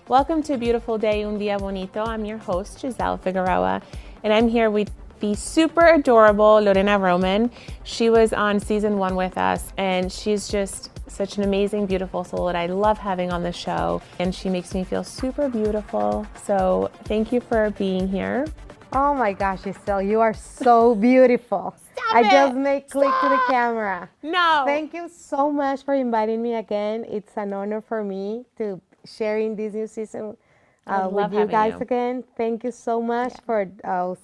Welcome to a beautiful day, Un Día Bonito. I'm your host, Giselle Figueroa, and I'm here with the super adorable Lorena Roman. She was on season 1 with us, and she's just such an amazing, beautiful soul that I love having on the show, and she makes me feel super beautiful. So thank you for being here. Oh my gosh, Giselle, you are so beautiful. Stop it! Just made click to the Stop! camera. No! Thank you so much for inviting me again. It's an honor for me to sharing this new season with you guys again. Thank you so much for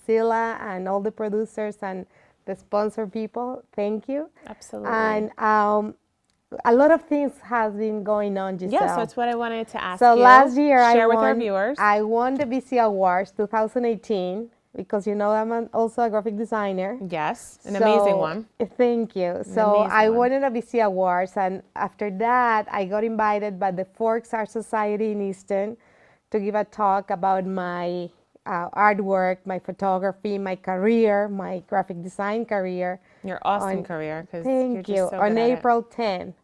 Sila and all the producers and the sponsor people. Thank you. Absolutely. And a lot of things has been going on, Giselle. Yeah, so that's what I wanted to ask you. So last year share with our viewers. I won the BC Awards 2018 because you know I'm also a graphic designer. Yes, an amazing one. Thank you. So I won the BC Awards, and after that I got invited by the Forks Art Society in Easton to give a talk about my artwork, my photography, my career, my graphic design career. Your awesome career. Thank you. On April 10th.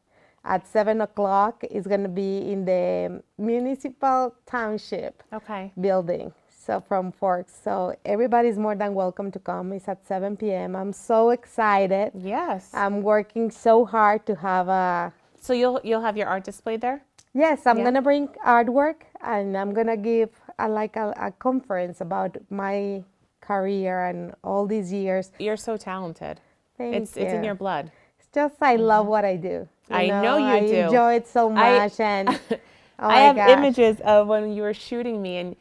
At 7 o'clock, it's going to be in the Municipal Township building, so from Forks. So everybody's more than welcome to come. It's at 7 p.m. I'm so excited. Yes. I'm working so hard to have a... So you'll have your art displayed there? Yes, I'm going to bring artwork, and I'm going to give a conference about my career and all these years. You're so talented. Thank you. It's in your blood. It's just I love what I do. I know you do. I enjoy it so much, and I have images of when you were shooting me, and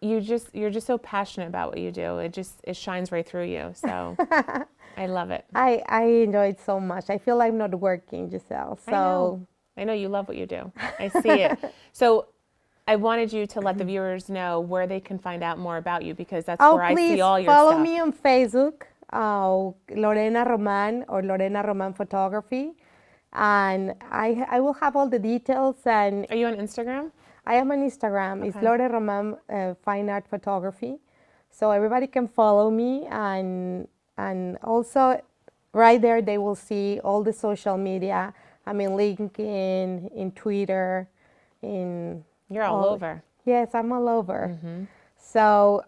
you're just so passionate about what you do. It shines right through you. So I love it. I enjoy it so much. I feel like I'm not working, Giselle. So I know you love what you do. I see it. So I wanted you to let the viewers know where they can find out more about you, because that's where I see all your follow stuff. me on Facebook, Lorena Roman or Lorena Roman Photography. And I will have all the details. And are you on Instagram? I am on Instagram. Okay. It's Lore Roman Fine Art Photography. So everybody can follow me, and also right there they will see all the social media. I'm in LinkedIn, in Twitter, in... You're all over. Yes, I'm all over. Mm-hmm. So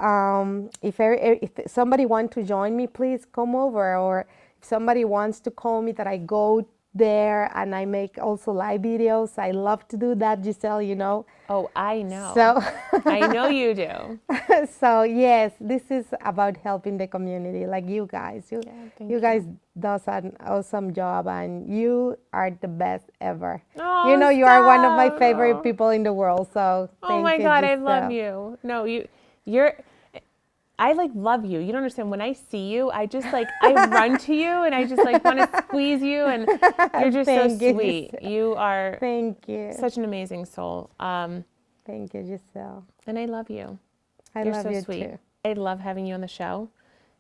if somebody wants to join me, please come over. Or if somebody wants to call me that I go there and I make also live videos. I love to do that, Giselle, you know. Oh, I know. So I know you do. So yes, this is about helping the community, like you guys. You guys does an awesome job, and you are the best ever. Oh, you know, you are one of my favorite people in the world. So oh my God, I love you. No, you're. I love you. You don't understand. When I see you, I just I run to you, and I just want to squeeze you, and you're just so sweet. You are such an amazing soul. Thank you, Giselle. And I love you. You're love so you sweet. Too. I love having you on the show.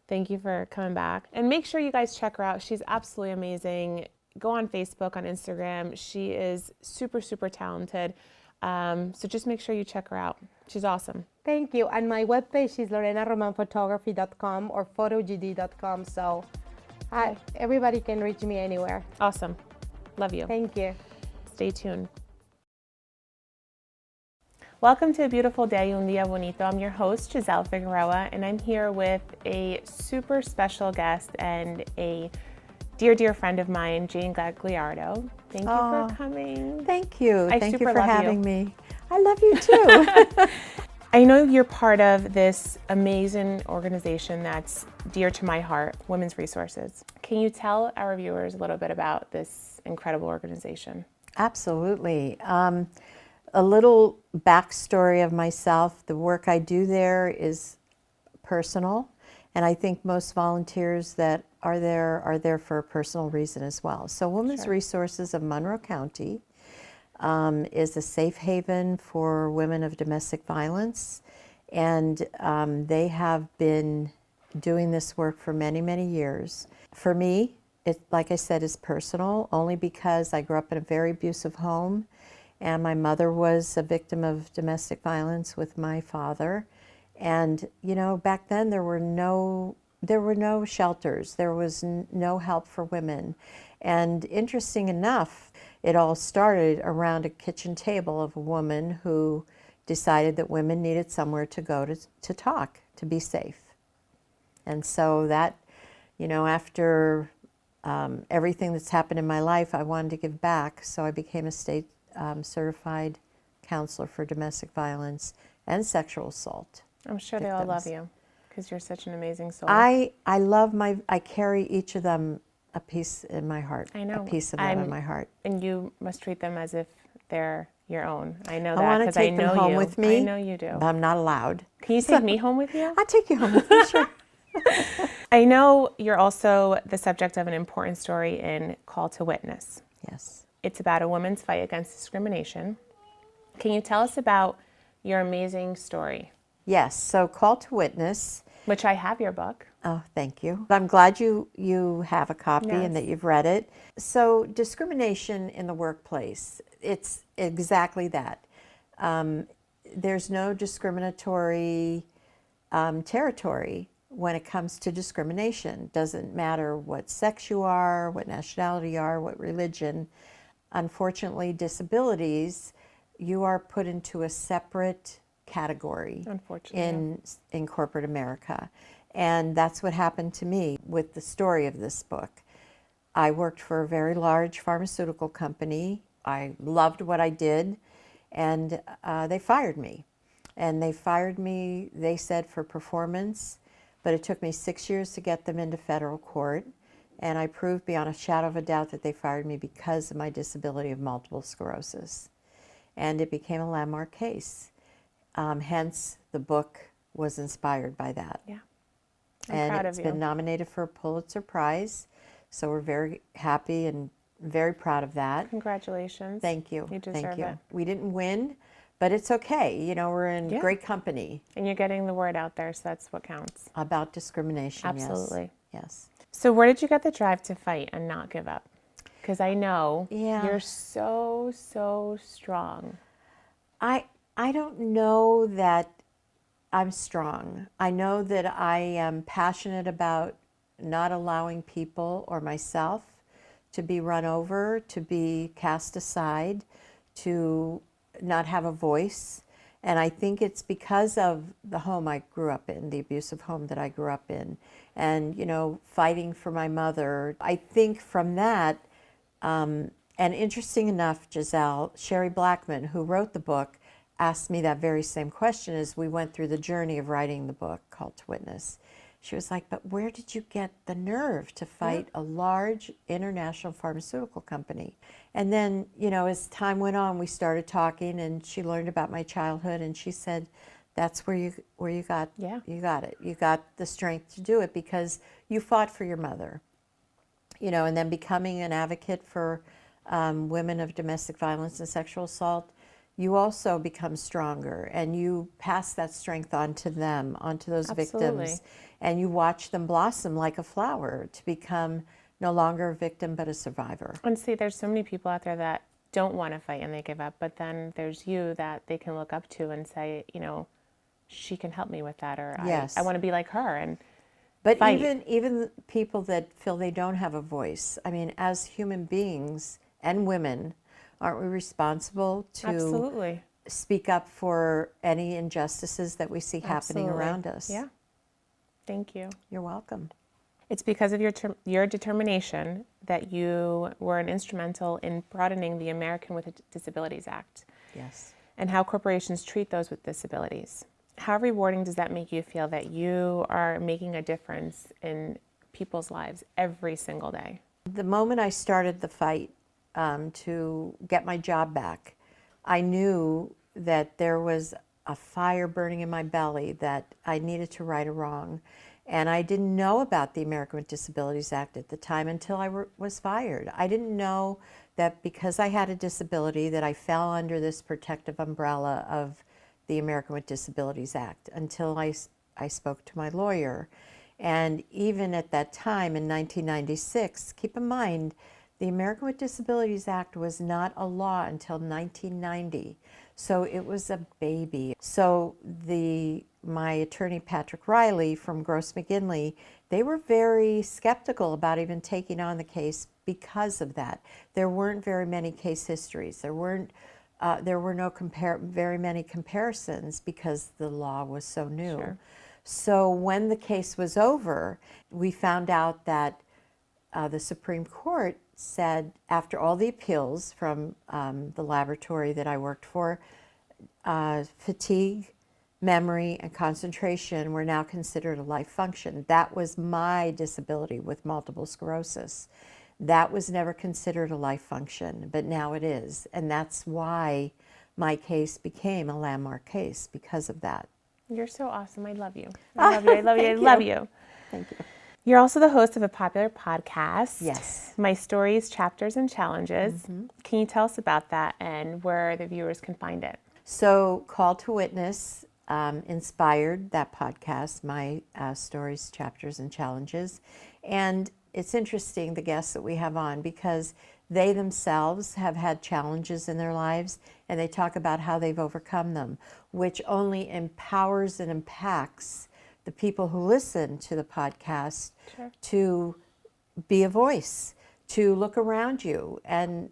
Thank you for coming back. And make sure you guys check her out. She's absolutely amazing. Go on Facebook, on Instagram. She is super, super talented. So just make sure you check her out. She's awesome. Thank you. And my webpage is lorenaromanphotography.com or photogd.com. So everybody can reach me anywhere. Awesome. Love you. Thank you. Stay tuned. Welcome to a beautiful day, Un Día Bonito. I'm your host, Giselle Figueroa, and I'm here with a super special guest and a dear, dear friend of mine, Jane Gagliardo. Thank you for coming. Thank you. Thank you for having me. I love you too. I know you're part of this amazing organization that's dear to my heart, Women's Resources. Can you tell our viewers a little bit about this incredible organization? Absolutely. A little backstory of myself. The work I do there is personal, and I think most volunteers that are there for a personal reason as well. So Women's Resources of Monroe County is a safe haven for women of domestic violence, and they have been doing this work for many, many years. For me, it, like I said, is personal, only because I grew up in a very abusive home, and my mother was a victim of domestic violence with my father. And you know, back then there were no shelters, there was no help for women. And interesting enough, it all started around a kitchen table of a woman who decided that women needed somewhere to go to talk, to be safe. And so that, after everything that's happened in my life, I wanted to give back. So I became a state certified counselor for domestic violence and sexual assault. I'm sure they all love you because you're such an amazing soul. I carry each of them a piece in my heart. I know. A piece of them in my heart. And you must treat them as if they're your own. I know I that want to because I take them know home you. with me. I know you do. But I'm not allowed. Can you take me home with you? I'll take you home with me, sure. I know you're also the subject of an important story in Call to Witness. Yes. It's about a woman's fight against discrimination. Can you tell us about your amazing story? Yes. So Call to Witness. Which I have your book. Oh, thank you. I'm glad you have a copy and that you've read it. So discrimination in the workplace, it's exactly that. There's no discriminatory territory when it comes to discrimination. Doesn't matter what sex you are, what nationality you are, what religion. Unfortunately, disabilities, you are put into a separate category in corporate America. And that's what happened to me with the story of this book. I worked for a very large pharmaceutical company. I loved what I did, and they fired me. And they fired me, they said, for performance, but it took me 6 years to get them into federal court. And I proved beyond a shadow of a doubt that they fired me because of my disability of multiple sclerosis. And it became a landmark case. Hence, the book was inspired by that. Yeah. I'm proud of it's you. been nominated for a Pulitzer Prize, so we're very happy and very proud of that. Congratulations. Thank you. You deserve it. We didn't win, but it's okay. We're in great company. And you're getting the word out there, so that's what counts. About discrimination, Absolutely. Yes. So where did you get the drive to fight and not give up? Because I know you're so, so strong. I don't know that I'm strong. I know that I am passionate about not allowing people or myself to be run over, to be cast aside, to not have a voice. And I think it's because of the home I grew up in, the abusive home that I grew up in, and, fighting for my mother. I think from that, and interesting enough, Giselle, Sherry Blackman, who wrote the book, asked me that very same question as we went through the journey of writing the book, Call to Witness. She was like, but where did you get the nerve to fight a large international pharmaceutical company? And then, as time went on, we started talking, and she learned about my childhood, and she said, that's where you got you got it. You got the strength to do it because you fought for your mother. And then becoming an advocate for women of domestic violence and sexual assault, you also become stronger, and you pass that strength on to them, onto those victims, and you watch them blossom like a flower to become no longer a victim but a survivor. And see, there's so many people out there that don't want to fight and they give up, but then there's you that they can look up to and say, she can help me with that, or I want to be like her. And but even people that feel they don't have a voice, I mean, as human beings and women, aren't we responsible to speak up for any injustices that we see happening around us? Yeah. Thank you. You're welcome. It's because of your determination that you were an instrumental in broadening the American with Disabilities Act. Yes. And how corporations treat those with disabilities. How rewarding does that make you feel that you are making a difference in people's lives every single day? The moment I started the fight to get my job back, I knew that there was a fire burning in my belly that I needed to right a wrong. And I didn't know about the American with Disabilities Act at the time until I was fired. I didn't know that because I had a disability that I fell under this protective umbrella of the American with Disabilities Act until I spoke to my lawyer. And even at that time in 1996, keep in mind, the American with Disabilities Act was not a law until 1990, so it was a baby. So my attorney, Patrick Riley from Gross McGinley, they were very skeptical about even taking on the case because of that. There weren't very many case histories. There weren't there were no very many comparisons because the law was so new. Sure. So when the case was over, we found out that the Supreme Court said, after all the appeals from the laboratory that I worked for, fatigue, memory, and concentration were now considered a life function. That was my disability with multiple sclerosis. That was never considered a life function, but now it is. And that's why my case became a landmark case, because of that. You're so awesome. I love you. I love you. I love you. I Thank love you. you. Thank you. You're also the host of a popular podcast. Yes. My Stories, Chapters, and Challenges. Can you tell us about that and where the viewers can find it? So Call to Witness inspired that podcast, my Stories, Chapters, and Challenges. And it's interesting, the guests that we have on, because they themselves have had challenges in their lives, and they talk about how they've overcome them, which only empowers and impacts the people who listen to the podcast to be a voice, to look around you and,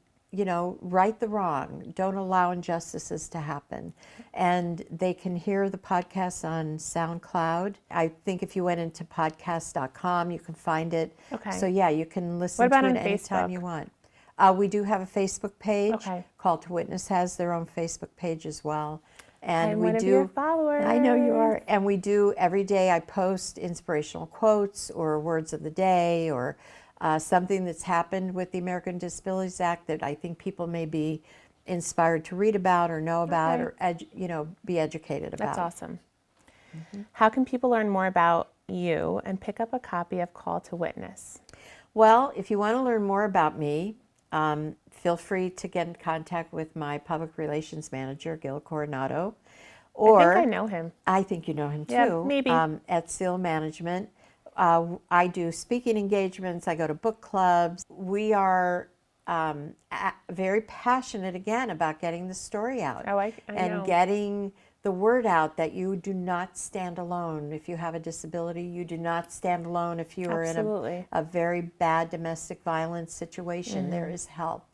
right the wrong. Don't allow injustices to happen. And they can hear the podcast on SoundCloud. I think if you went into podcast.com, you can find it. Okay. So yeah, you can listen What about to it on anytime Facebook? you want. We do have a Facebook page. Okay. Call to Witness has their own Facebook page as well. And I'm we one of do. your followers. I know you are. And we do, every day I post inspirational quotes or words of the day or something that's happened with the American Disabilities Act that I think people may be inspired to read about or know about or be educated about. That's awesome. How can people learn more about you and pick up a copy of Call to Witness? Well, if you want to learn more about me, feel free to get in contact with my public relations manager, Gil Coronado. Or I think I know him. I think you know him too. Yeah, maybe. At Seal Management. I do speaking engagements. I go to book clubs. We are very passionate, again, about getting the story out. Oh, I and know. getting the word out that you do not stand alone. If you have a disability, you do not stand alone. If you are Absolutely. in a very bad domestic violence situation, there is help.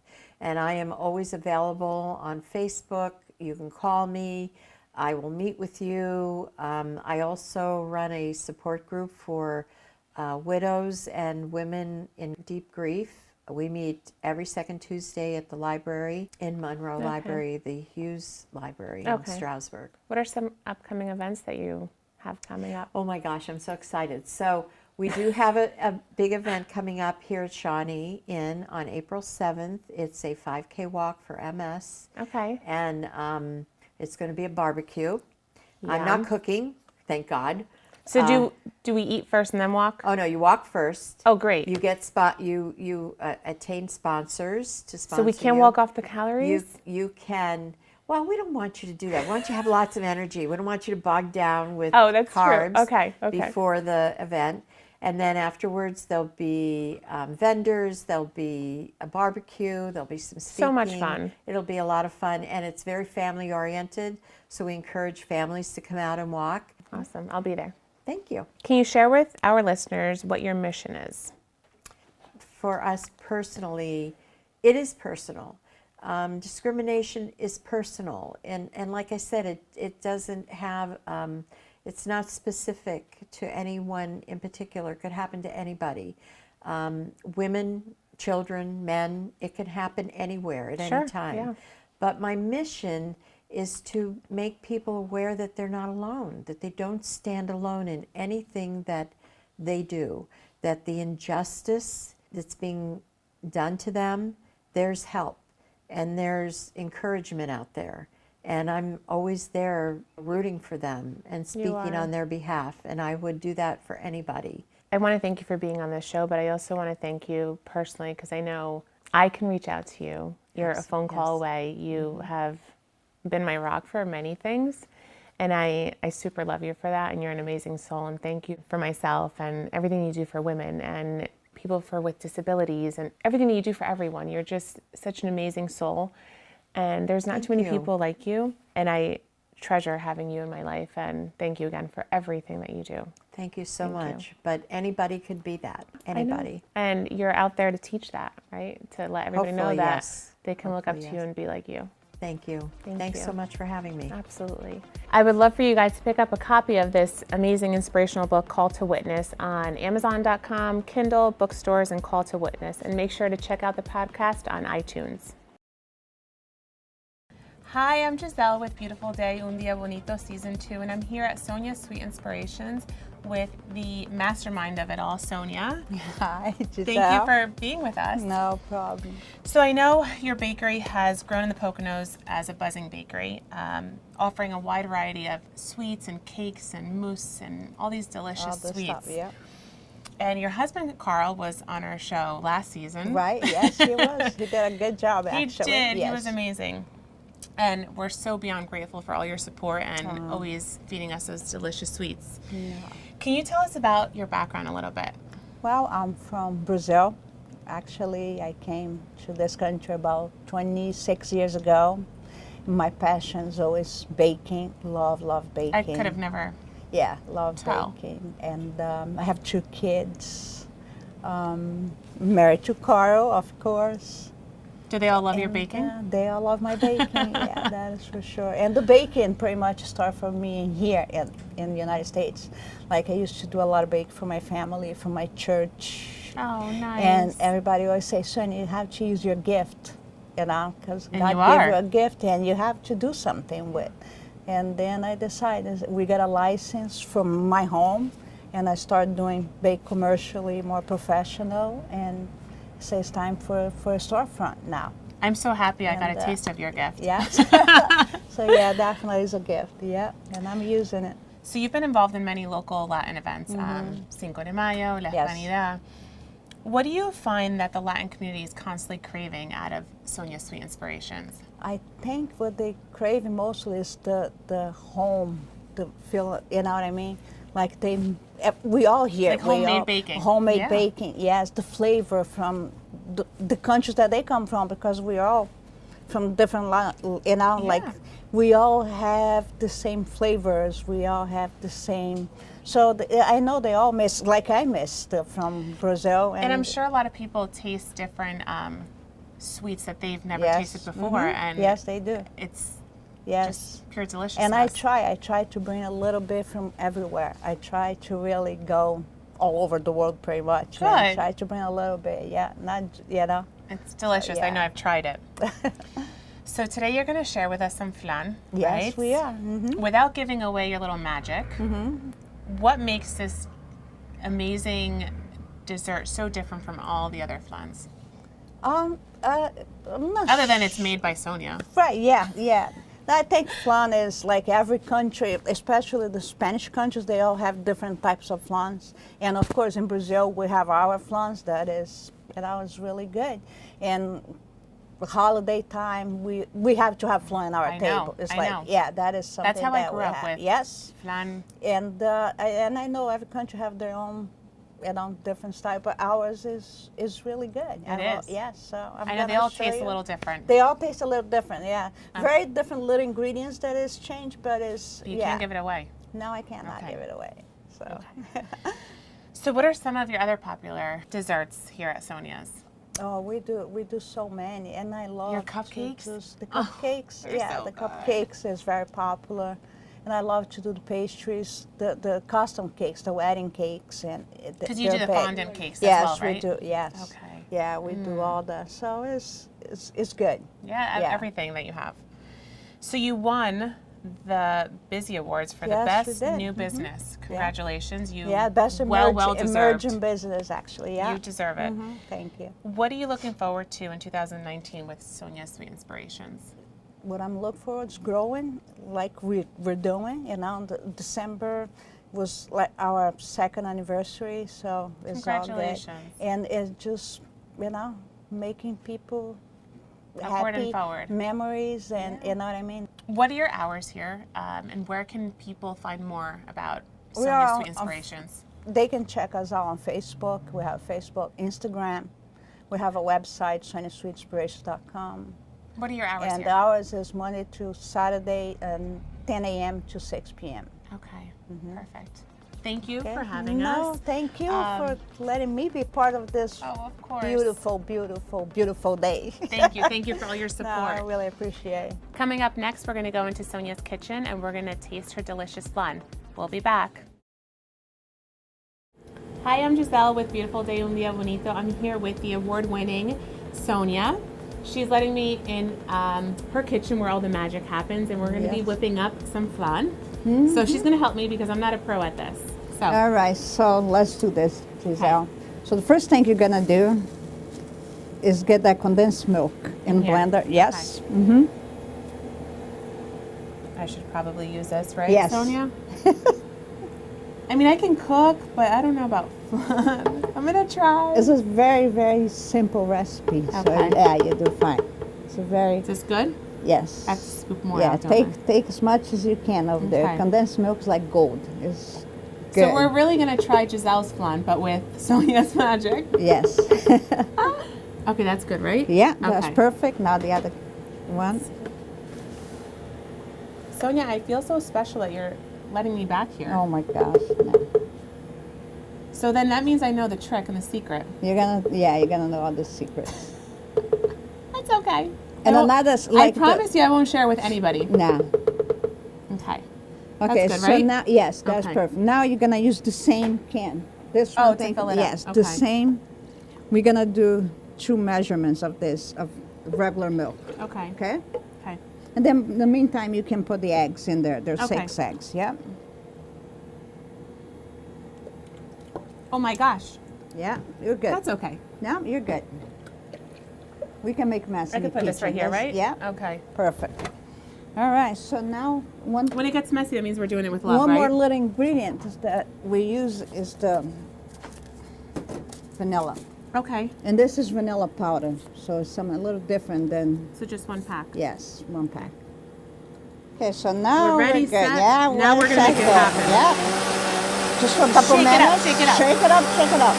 And I am always available on Facebook. You can call me. I will meet with you. I also run a support group for widows and women in deep grief. We meet every second Tuesday at the library in Monroe Library, the Hughes Library in Stroudsburg. What are some upcoming events that you have coming up? Oh my gosh, I'm so excited. So we do have a big event coming up here at Shawnee Inn on April 7th. It's a 5K walk for MS. Okay. And it's going to be a barbecue. I'm Yum. not cooking, thank God. So do we eat first and then walk? Oh no, you walk first. Oh, great. You get you attain sponsors to sponsor So we can't you. walk off the calories? You can. Well, we don't want you to do that. We want you to have lots of energy. We don't want you to bog down with that's true. carbs Okay. before the event. And then afterwards, there'll be vendors, there'll be a barbecue, there'll be some speaking. So much fun. It'll be a lot of fun, and it's very family-oriented, so we encourage families to come out and walk. Awesome. I'll be there. Thank you. Can you share with our listeners what your mission is? For us personally, it is personal. Discrimination is personal, and like I said, it doesn't have, it's not specific to anyone in particular. It could happen to anybody. Women, children, men, it can happen anywhere at any time. Yeah. But my mission is to make people aware that they're not alone, that they don't stand alone in anything that they do, that the injustice that's being done to them, there's help and there's encouragement out there. And I'm always there rooting for them and speaking on their behalf, and I would do that for anybody. I want to thank you for being on this show, but I also want to thank you personally because I know I can reach out to you. You're a phone call away. You have been my rock for many things, and I super love you for that, and you're an amazing soul, and thank you for myself and everything you do for women and people with disabilities and everything that you do for everyone. You're just such an amazing soul, and there's not too many people like you, and I treasure having you in my life, and thank you again for everything that you do. Thank you so much. But anybody could be that, anybody. And you're out there to teach that, right? To let everybody know Hopefully, that yes. they can look up to Hopefully, you yes. and be like you. Thank you. Thank Thanks you. so much for having me. Absolutely. I would love for you guys to pick up a copy of this amazing inspirational book, Call to Witness, on Amazon.com, Kindle, bookstores, and Call to Witness. And make sure to check out the podcast on iTunes. Hi, I'm Giselle with Beautiful Day, Un Día Bonito Season 2, and I'm here at Sonia's Sweet Inspirations with the mastermind of it all, Sonia. Hi, Giselle. Thank you for being with us. No problem. So I know your bakery has grown in the Poconos as a buzzing bakery, offering a wide variety of sweets and cakes and mousse and all these delicious All the sweets. stuff, yeah. And your husband, Carl, was on our show last season. Right, yes, he was. He did a good job, He actually. did. Yes. He was amazing. And we're so beyond grateful for all your support and always feeding us those delicious sweets. Yeah. Can you tell us about your background a little bit? Well, I'm from Brazil. Actually, I came to this country about 26 years ago. My passion is always baking. Love baking. I could have never. Yeah, love tell. baking. And I have 2 kids. Married to Carl, of course. Do they all love your And, baking? they all love my baking, yeah, that is for sure. And the baking pretty much started for me here in the United States. Like I used to do a lot of bake for my family, for my church. Oh, nice. And everybody always say, Sonia, you have to use your gift, you know, because And God you gave are. you a gift and you have to do something with. And then I decided, we got a license from my home, and I started doing bake commercially, more professional, and so it's time for a storefront now. I'm so happy I got And, a taste of your gift. Yes. So yeah, definitely is a gift. Yeah, and I'm using it. So you've been involved in many local Latin events, Cinco de Mayo, La Yes. Hispanidad. What do you find that the Latin community is constantly craving out of Sonia's Sweet Inspirations? I think what they crave mostly is the home, the feel. You know what I mean? Like we all here. Like we homemade all- baking. Homemade Yeah. baking. Yes, the flavor from the countries that they come from, because we are all from different, you know, like we all have the same flavors. We all have the same. So I know they all miss, like I missed from Brazil. And I'm sure a lot of people taste different sweets that they've never Yes. tasted before. And yes, they do. it's Yes. just pure deliciousness. And I try to bring a little bit from everywhere. I try to really go all over the world pretty much. Good. I try to bring a little bit, yeah, not, you know. It's delicious. I Yeah. know I've tried it. So today you're going to share with us some flan, Yes, right? we are. Mm-hmm. Without giving away your little magic, what makes this amazing dessert so different from all the other flans? I'm not Other than it's made by Sonia. Right, yeah. I think flan is like every country, especially the Spanish countries, they all have different types of flans. And of course in Brazil we have our flans that is, you know, is really good. And holiday time we have to have flan on our I know, table. It's I like, know. yeah, that is something That's how I that grew we up have. with. Yes. Flan. And I know every country have their own, you know, different style, but ours is really good. It is. Yes, so I'm I know they gonna all show taste you. a little different. They all taste a little different, yeah. Very different little ingredients that is changed, but it's, But you yeah. can't give it away. No, I cannot Okay. give it away. So, So what are some of your other popular desserts here at Sonia's? oh, we do so many, and I love Your to cupcakes? do the cupcakes. they're Yeah, so the good. cupcakes is very popular, and I love to do the pastries, the custom cakes, the wedding cakes, and Because you do the they're big. fondant cakes Yes, as well, right? we do. Yes. Okay. Yeah, we do all that. So it's good. Yeah, Yeah. everything that you have. So you won the Busy Awards for the Yes, we best did. new business. Congratulations. You Yeah, best well emerging deserved. business, actually. Yeah. You deserve it. Thank you. What are you looking forward to in 2019 with Sonia's Sweet Inspirations? What I'm looking for is growing, like we're doing. You know, December was like our 2nd anniversary, so it's all good. Congratulations. And it's just, you know, making people Upward and happy, forward. memories, and you know what I mean. What are your hours here, and where can people find more about We Sonia's are Sweet on Inspirations? They can check us out on Facebook. We have Facebook, Instagram. We have a website, soniasweetinspirations.com. What are your hours And here? ours is Monday to Saturday, and 10 a.m. to 6 p.m. Okay, perfect. Thank you for having No, us. thank you for letting me be part of this Oh, of course. beautiful, beautiful, beautiful day. Thank you. Thank you for all your No, support. I really appreciate it. Coming up next, we're going to go into Sonia's kitchen and we're going to taste her delicious flan. We'll be back. Hi, I'm Giselle with Beautiful Day Un Día Bonito. I'm here with the award-winning Sonia. She's letting me in her kitchen where all the magic happens, and we're going to be whipping up some flan. So she's going to help me because I'm not a pro at this. So All right, so let's do this, Giselle. So the first thing you're gonna do is get that condensed milk in here? blender. Yes. Okay. I should probably use this, right, Yes. Sonia? I mean, I can cook, but I don't know about flan. I'm going to try. This is very, very simple recipe. So Okay. yeah, you do fine. It's a very Is this good? yes. I have to scoop more Yeah, out, don't I? take as much as you can over there. Okay. Condensed milk is like gold. It's good. So we're really going to try Giselle's flan, but with Sonia's magic. yes. Okay, that's good, right? Yeah, that's Okay. perfect. Now the other one. Sonia, I feel so special that you're letting me back here. Oh my gosh. No. So then that means I know the trick and the secret. You're gonna know all the secrets. That's okay. And I won't- another I promise you I won't share with anybody. Nah. Okay. Okay, good, so right? now yes, that's Okay. perfect. Now you're gonna use the same can. This Oh, one to thing, fill it up. yes, Okay. the same. We're gonna do 2 measurements of this of regular milk. Okay. Okay. Okay. And then in the meantime, you can put the eggs in there. There's Okay. 6 eggs. Yeah. Oh my gosh. Yeah. You're good. That's okay. No, you're good. We can make mess. I in can the put this right kitchen. here, right? Yeah. Okay. Perfect. All right. So now one When it gets messy, that means we're doing it with love, one right? more little ingredient is that we use is the vanilla. Okay. And this is vanilla powder, so it's a little different than, So just 1 pack. yes, 1 pack. Okay, so now We're ready, good. set. Yeah, Now we're gonna make it happen. Yeah. Just for a couple Shake it up, minutes. shake it up. Shake it up, shake it up.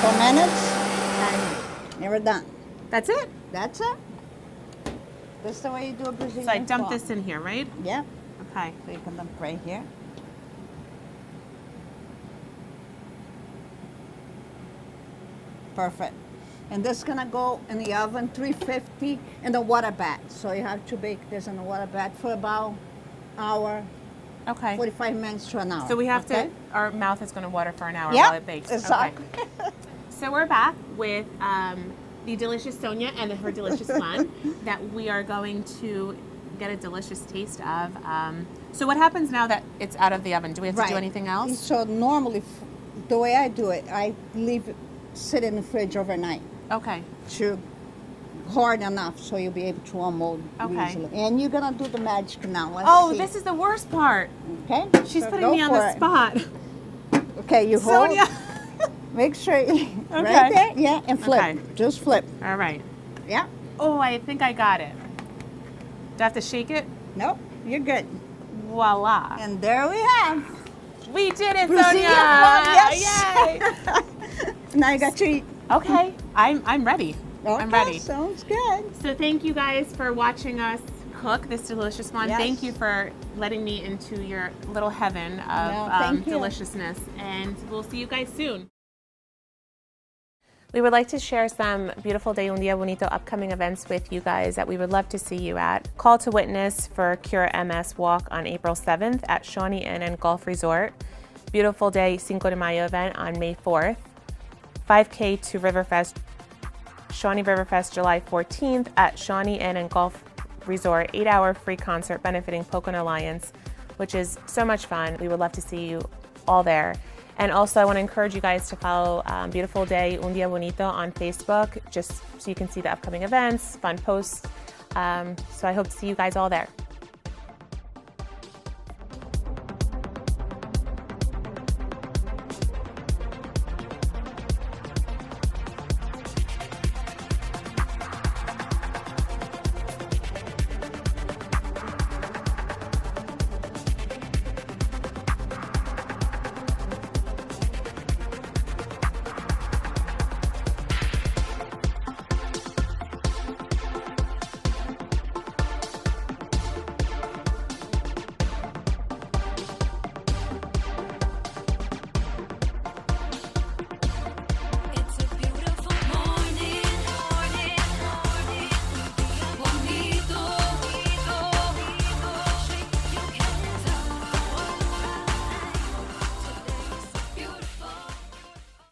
4 minutes. Okay. And we're done. That's it? That's it. That's the way you do a Brazilian So I dump flan. this in here, right? Yeah. Okay. So you can dump right here. Perfect. And this is gonna go in the oven, 350 in the water bath. So you have to bake this in the water bath for about hour, Okay. 45 minutes to an hour. So we have okay? to, our mouth is going to water for an hour Yeah, while it bakes. exactly. Okay. So we're back with the delicious Sonia and her delicious flan that we are going to get a delicious taste of. So what happens now that it's out of the oven? Do we have to do anything else? So normally, the way I do it, I leave it sit in the fridge overnight Okay. to hard enough so you'll be able to unmold Okay. easily. And you're gonna do the magic now. Let's Oh, see. this is the worst part. Okay. She's so putting go me on for the it. spot. Okay, you hold. Sonia. Make sure you, Okay. right there. Yeah, and flip. Okay. Just flip. All right. Yeah. Oh, I think I got it. Do I have to shake it? Nope. You're good. Voila. And there we have. We did it, Brazilian Sonia! flan, yes. Yay! Now you got to eat. Okay, I'm ready. I'm Okay, ready. Sounds good. So thank you guys for watching us cook this delicious flan. Yes. Thank you for letting me into your little heaven of No, thank you. deliciousness. And we'll see you guys soon. We would like to share some beautiful Day Un Día Bonito upcoming events with you guys that we would love to see you at. Call to witness for Cure MS Walk on April 7th at Shawnee Inn and Golf Resort. Beautiful Day Cinco de Mayo event on May 4th. 5K to Riverfest, Shawnee Riverfest July 14th at Shawnee Inn and Golf Resort. 8-hour free concert benefiting Pocono Alliance, which is so much fun. We would love to see you all there. And also, I want to encourage you guys to follow Beautiful Day Un Día Bonito on Facebook, just so you can see the upcoming events, fun posts. So I hope to see you guys all there.